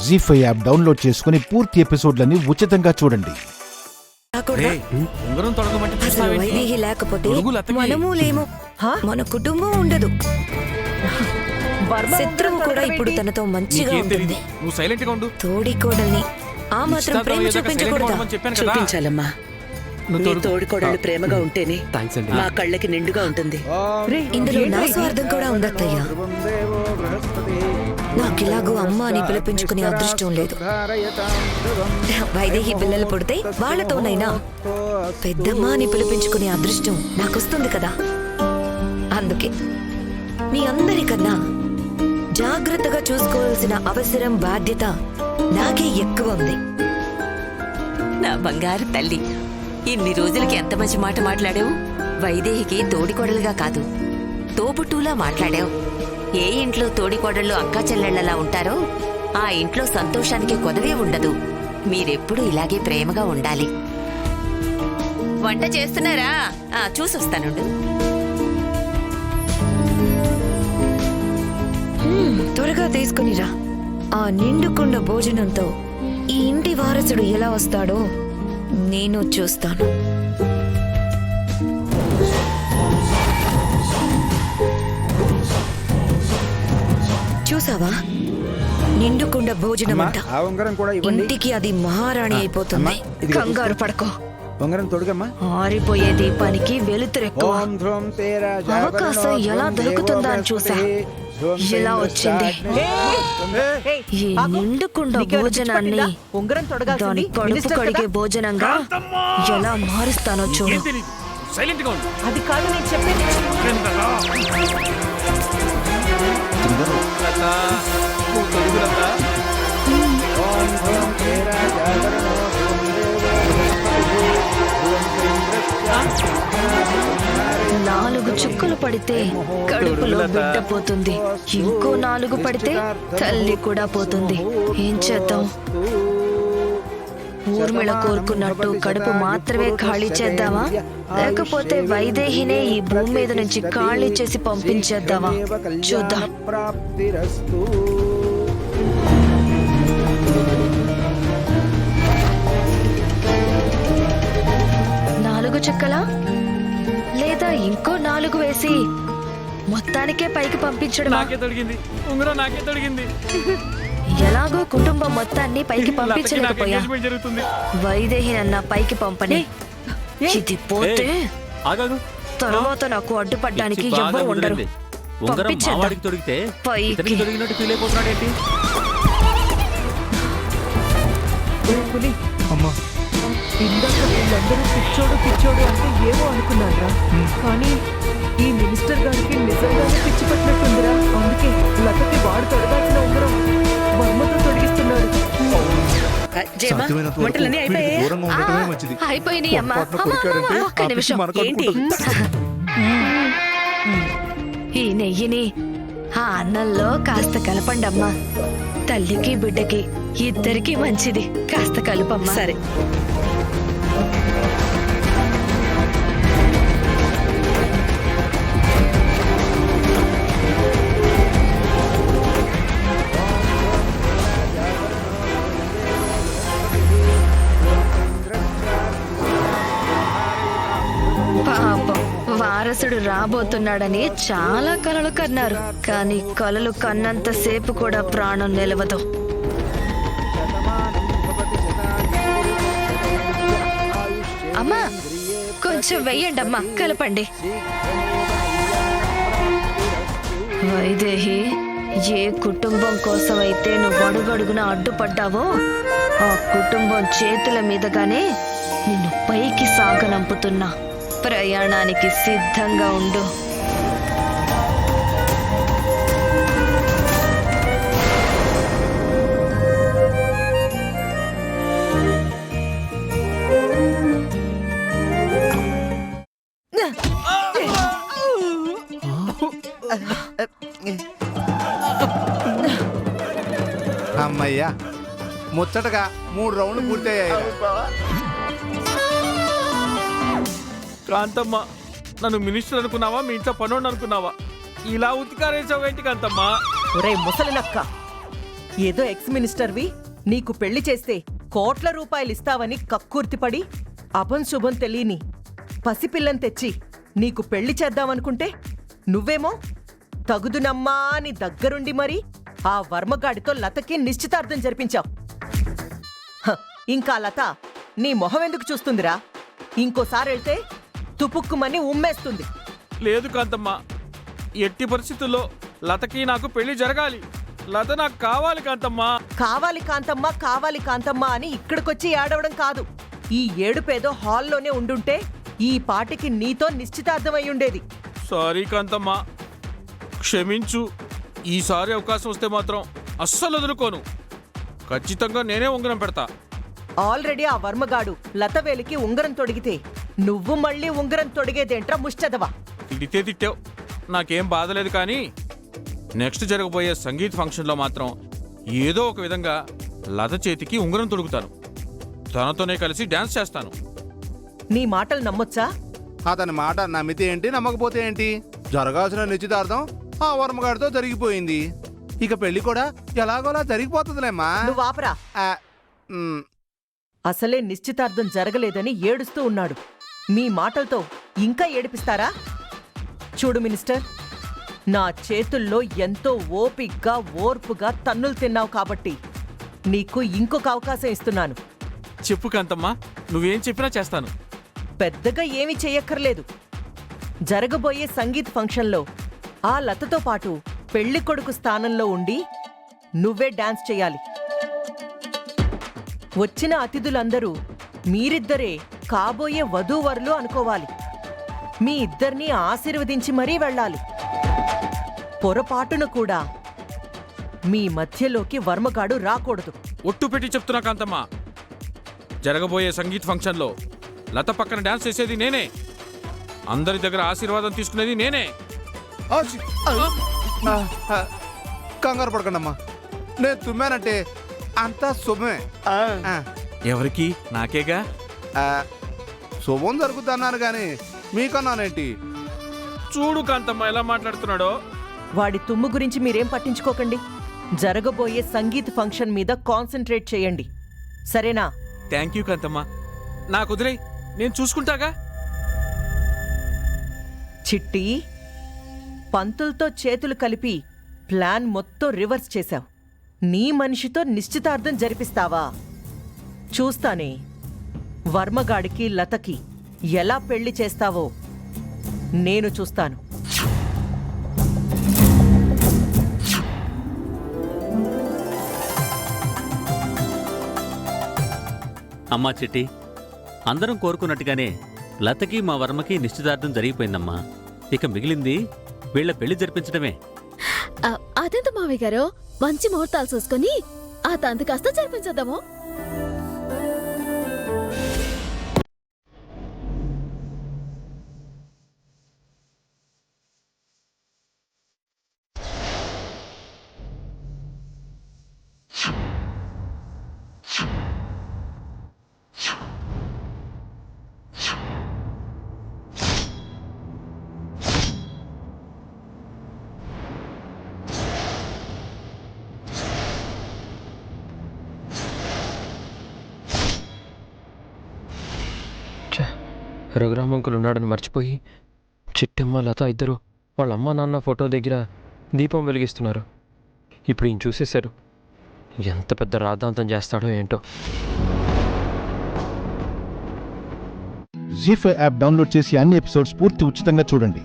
జీ5 app download చేసుకుని పూర్తి ఎపిసోడ్లని ఉచితంగా చూడండి. అసలు వైదేహి లేకపోతే మనము లేము, మన కుటుంబం ఉండదు. శత్రువు కూడా ఇప్పుడు తనతో మంచిగా ఉంటుంది. తోడి కోడల్ని ఆ మాత్రం ప్రేమ చూపించకూడదా? చూపించాలమ్మా. నీ తోడికోడళ్ళు ప్రేమగా ఉంటేనే మా కళ్ళకి నిండుగా ఉంటుంది. ఇందులో నా స్వార్థం కూడా ఉందత్తయ్యా. నాకిలాగూ అమ్మ అని పిలిపించుకునే అదృష్టం లేదు. వైదేహి పిల్లలు పుడితే వాళ్లతోనైనా పెద్దమ్మ అని పిలిపించుకునే అదృష్టం నాకొస్తుంది కదా. అందుకే మీ అందరికన్నా జాగ్రత్తగా చూసుకోవాల్సిన అవసరం, బాధ్యత నాకే ఎక్కువ ఉంది. నా బంగారు తల్లి, ఇన్ని రోజులకి ఎంత మంచి మాట మాట్లాడావు. వైదేహికి తోడికోడలుగా కాదు, తోబుట్టులా మాట్లాడావు. ఏ ఇంట్లో తోడికోడళ్ళు అక్కా చెల్లెళ్లలా ఉంటారో ఆ ఇంట్లో సంతోషానికి కొదవే ఉండదు. మీరెప్పుడూ ఇలాగే ప్రేమగా ఉండాలి. వంట చేస్తున్నారా? చూసొస్తానుండు. త్వరగా తీసుకునిరా. ఆ నిండుకుండ భోజనంతో ఈ ఇంటి వారసుడు ఎలా వస్తాడో నేను చూస్తాను. చూసావా, నిండుకుండ భోజనం అంట. ఇంటికి అది మహారాణి అయిపోతుంది. కంగారు పడకో. ఆరిపోయే దీపానికి వెలుతురెక్కువ. అవకాశం ఎలా దొరుకుతుందా అని చూసా, ఇలా వచ్చింది. ఈ నిండుకుండ భోజనాన్ని దాని కడుపు కడిగే భోజనంగా ఎలా మారుస్తానో చూడు. అది కాదు నేను చెప్పేది. నాలుగు చుక్కలు పడితే కడుపులో బిడ్డ పోతుంది. ఇంకో 4 పడితే తల్లి కూడా పోతుంది. ఏం చేద్దాం? ఊర్మిళ కోరుకున్నట్టు కడుపు మాత్రమే ఖాళీ చేద్దామా, లేకపోతే వైదేహినే ఈ భూమి మీద నుంచి ఖాళీ చేసి పంపించేద్దామా? చూద్దాం. చుక్కలా లేదా ఇంకో 4 వేసి మొత్తానికే పైకి పంపించడం? ఎలాగో కుటుంబం మొత్తాన్ని పైకి పంపించలేకపోయా. వైదేహినన్న పైకి పంపని. ఇది పోతే తర్వాత నాకు అడ్డుపడ్డానికి ఎవ్వరు ఉండరు. పైకి ఇందాక వీళ్ళందరూ పిచ్చోడు అంటే ఏమో అనుకున్నారా, కానీ ఈ మినిస్టర్ గారికి నిజంగానే పిచ్చి పట్టినట్టుందిరా. అందుకే లతకి వాడు తొడగాల్సిన ఉంగరం వర్మతో తొడిగిస్తున్నాడు. అయిపోయినాయి అమ్మా. ఒక్క నిమిషం. ఈ నెయ్యిని ఆ అన్నంలో కాస్త కలపండమ్మా. తల్లికి బిడ్డకి ఇద్దరికి మంచిది. కాస్త కలుపమ్మా. సరే. వారసుడు రాబోతున్నాడని చాలా కలలు కన్నారు, కానీ కలలు కన్నంతసేపు కూడా ప్రాణం నిలవదు. అమ్మా, కొంచెం వెయ్యండి అమ్మా, కలపండి. వైదేహి, ఏ కుటుంబం కోసమైతే నువ్వు అడుగడుగున అడ్డుపడ్డావో ఆ కుటుంబం చేతుల మీదగానే నిన్ను పైకి సాగనంపుతున్నా. ప్రయాణానికి సిద్ధంగా ఉండు. అమ్మయ్యా, ముచ్చటగా 3 రౌండ్లు పూర్తయ్యాయి. కాంతమ్మ, నన్ను మినిస్టర్ అనుకున్నావా, మీ ఇంట్లో పనోడు అనుకున్నావా? ఇలా ఉతికారేసావు ఏంటి కాంతమ్మ? ఒరే ముసలి నక్క, ఏదో ఎక్స్ మినిస్టర్వి నీకు పెళ్లి చేస్తే కోట్ల రూపాయలు ఇస్తావని కక్కుర్తిపడి అభం శుభం తెలియని పసిపిల్లని తెచ్చి నీకు పెళ్లి చేద్దామనుకుంటే నువ్వేమో తగుదునమ్మా అని దగ్గరుండి మరి ఆ వర్మగాడితో లతకి నిశ్చితార్థం జరిపించావు. ఇంకా లత నీ మొహం ఎందుకు చూస్తుందిరా? ఇంకోసారి వెళ్తే తుపుక్కుమని ఉమ్మేస్తుంది. లేదు కాంతమ్మ, ఎట్టి పరిస్థితుల్లో లతకి నాకు పెళ్లి జరగాలి. లత నాకు కావాలి కాంతమ్మ. కావాలి కాంతమ్మ కావాలి కాంతమ్మ అని ఇక్కడికొచ్చి ఏడవడం కాదు. ఈ ఏడుపేదో హాల్లోనే ఉండుంటే ఈ పాటికి నీతో నిశ్చితార్థమై ఉండేది. సారీ కాంతమ్మ, క్షమించు. ఈసారి అవకాశం వస్తే మాత్రం అస్సలు వదులుకోను. ఖచ్చితంగా నేనే ఉంగరం పెడతా. ఆల్రెడీ ఆ వర్మగాడు లతవేలికి ఉంగరం తొడిగితే నువ్వు మళ్ళీ ఉంగరం తొడిగేదేంట్రా ముష్టదవా? తిడితే తిట్టావు, నాకేం బాధలేదు. కానీ నెక్స్ట్ జరగబోయే సంగీత్ ఫంక్షన్లో మాత్రం ఏదో ఒక విధంగా లత చేతికి ఉంగరం తొడుగుతాను. తనతోనే కలిసి డాన్స్ చేస్తాను. నీ మాటలు నమ్మొచ్చా? అతని మాట నమ్మితే ఏంటి, నమ్మకపోతే ఏంటి? జరగాల్సిన నిశ్చితార్థం ఆ వర్మగాడితో జరిగిపోయింది. ఇక పెళ్లి కూడా ఎలాగోలా జరిగిపోతుందిలేమ్మా. నువ్వు ఆపరా. అసలే నిశ్చితార్థం జరగలేదని ఏడుస్తూ ఉన్నాడు. మీ మాటలతో ఇంకా ఏడిపిస్తారా? చూడు మినిస్టర్, నా చేతుల్లో ఎంతో ఓపిగ్గా ఓర్పుగా తన్నులు తిన్నావు కాబట్టి నీకు ఇంకొక అవకాశం ఇస్తున్నాను. చెప్పు కాంతమ్మ, నువ్వేం చెప్పినా చేస్తాను. పెద్దగా ఏమీ చెయ్యక్కర్లేదు. జరగబోయే సంగీత్ ఫంక్షన్లో ఆ లతతో పాటు పెళ్లి కొడుకు స్థానంలో ఉండి నువ్వే డాన్స్ చెయ్యాలి. వచ్చిన అతిథులందరూ మీరిద్దరే కాబోయే వధూవరులు అనుకోవాలి. మీ ఇద్దరినీ ఆశీర్వదించి మరీ వెళ్ళాలి. పొరపాటును కూడా మీ మధ్యలోకి వర్మగాడు రాకూడదు. ఒట్టు పెట్టి చెప్తున్నా కాంతమ్మ, జరగబోయే సంగీత్ ఫంక్షన్లో లత పక్కన డాన్స్ చేసేది నేనే. అందరి దగ్గర ఆశీర్వాదం తీసుకునేది నేనే. కంగారు పడకండమ్మా, నేను తుమ్మానంటే అంతా శుభమే. ఎవరికి? నాకేగా. శుభం జరుగుతున్నాను గాని మీకన్నానేంటి? చూడు కాంతమ్మ ఎలా మాట్లాడుతున్నాడో. వాడి తుమ్ము గురించి మీరేం పట్టించుకోకండి. జరగబోయే సంగీత్ ఫంక్షన్ మీద కాన్సంట్రేట్ చేయండి, సరేనా? థ్యాంక్ యూ కాంతమ్మ, నాకు వదిలేయ్, నేను చూసుకుంటాగా. చిట్టి, పంతులతో చేతులు కలిపి ప్లాన్ మొత్తం రివర్స్ చేశావు. నీ మనిషితో నిశ్చితార్థం జరిపిస్తావా? చూస్తానే వర్మగాడికి లతకి ఎలా పెళ్లి చేస్తావో నేను చూస్తాను. అమ్మా చిట్టి, అందరం కోరుకున్నట్టుగానే లతకి మా వర్మకి నిశ్చితార్థం జరిగిపోయిందమ్మా. ఇక మిగిలింది వీళ్ల పెళ్లి జరిపించడమే. అదెంత మావయ్య గారు, మంచి ముహూర్తాలు చూసుకొని ఆ తంతు కాస్త జరిపించేద్దాము. రఘురామ్ అంకుల్ ఉన్నాడని మర్చిపోయి చిట్టమ్మ లత ఇద్దరు వాళ్ళ అమ్మ నాన్న ఫోటో దగ్గర దీపం వెలిగిస్తున్నారు. ఇప్పుడు ఈయన చూసేశారు. ఎంత పెద్ద రాద్ధాంతం చేస్తాడో ఏంటో. జీ5 యాప్ డౌన్లోడ్ చేసి అన్ని ఎపిసోడ్స్ పూర్తి ఉచితంగా చూడండి.